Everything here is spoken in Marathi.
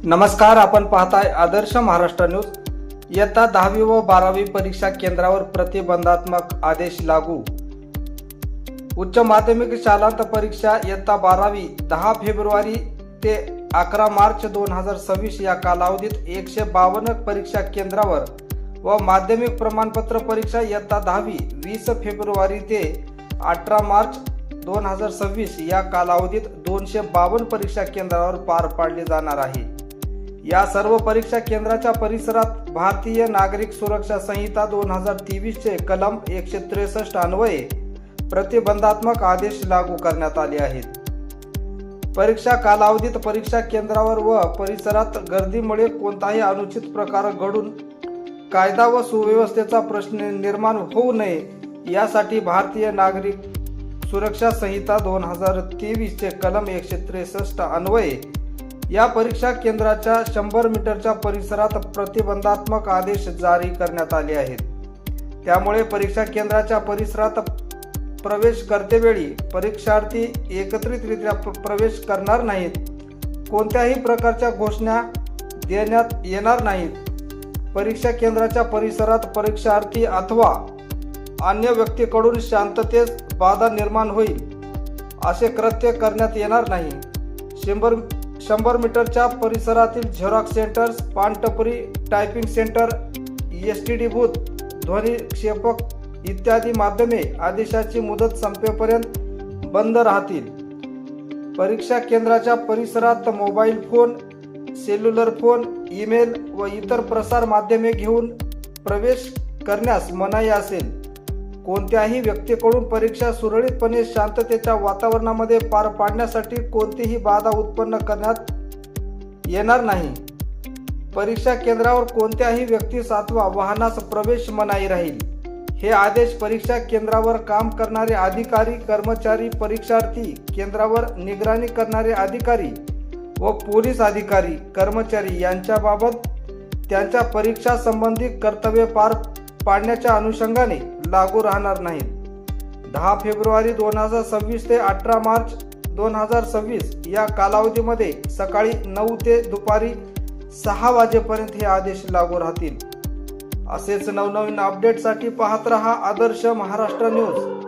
नमस्कार, आपण पाहताय आदर्श महाराष्ट्र न्यूज। इयत्ता 10वी व 12वी परीक्षा केंद्रावर प्रतिबंधात्मक आदेश लागू। उच्च माध्यमिक शालांत परीक्षा इयत्ता 12वी 10 फेब्रुवारी ते 11 मार्च 2026 या कालावधीत 152 परीक्षा केंद्रावर व माध्यमिक प्रमाणपत्र परीक्षा इयत्ता 10वी 20 फेब्रुवारी ते 18 मार्च 2026 या कालावधीत 252 परीक्षा केंद्रावर पार पाडली जाणार आहे। या सर्व परीक्षा केंद्राच्या परिसरात भारतीय नागरिक सुरक्षा संहिता 2023 चे कलम 163 अन्वये प्रतिबंधात्मक आदेश लागू करण्यात आले आहेत। परीक्षा कालावधीत परीक्षा केंद्रावर व परिसरात गर्दीमुळे कोणताही अनुचित प्रकार घडून कायदा व सुव्यवस्थेचा प्रश्न निर्माण होऊ नये यासाठी भारतीय नागरिक सुरक्षा संहिता 2023 चे कलम 163 अन्वये या परीक्षा केंद्राच्या 100 मीटरच्या परिसरात प्रतिबंधात्मक आदेश जारी करण्यात आले आहेत। त्यामुळे परीक्षा केंद्राच्या परिसरात प्रवेश करतेवेळी परीक्षार्थी एकत्रितरित्या प्रवेश करणार नाहीत, कोणत्याही प्रकारच्या घोषणा देण्यात येणार नाहीत, परीक्षा केंद्राच्या परिसरात परीक्षार्थी अथवा अन्य व्यक्तीकडून शांततेस बाधा निर्माण होईल असे कृत्य करण्यात येणार नाही। 100 मीटरच्या परिसरातील झेरॉक्स सेंटर्स, पानटपरी, टायपिंग सेंटर, एसटीडी बूथ, ध्वनिक्षेपक इत्यादी माध्यमे आदेशाची मुदत संपेपर्यंत बंद राहतील। परीक्षा केंद्राच्या परिसरात mobile phone, cellular phone, email व इतर प्रसार माध्यमे घेऊन प्रवेश करण्यास मनाई असेल। कोणत्याही व्यक्तीकडून परीक्षा सुरळीतपणे शांततेच्या वातावरणामध्ये पार पाडण्यासाठी कोणतीही बाधा उत्पन्न करण्यात येणार नाही। परीक्षा केंद्रावर कोणत्याही व्यक्तीस अथवा वाहनास प्रवेश मनाई राहील। हे आदेश परीक्षा केंद्रावर काम करणारे अधिकारी, कर्मचारी, परीक्षार्थी, केंद्रावर निगराणी करणारे अधिकारी व पोलीस अधिकारी, कर्मचारी यांच्याबाबत त्यांच्या परीक्षा संबंधी कर्तव्य पार पाडण्याच्या अनुषंगाने लागू राहणार नाहीत। 10 फेब्रुवारी 2026 ते 18 मार्च 2026 या कालावधीमध्ये सकाळी 9 ते दुपारी 6 वाजेपर्यंत हे आदेश लागू राहतील। असेच नवनवीन अपडेटसाठी पाहत रहा आदर्श महाराष्ट्र न्यूज।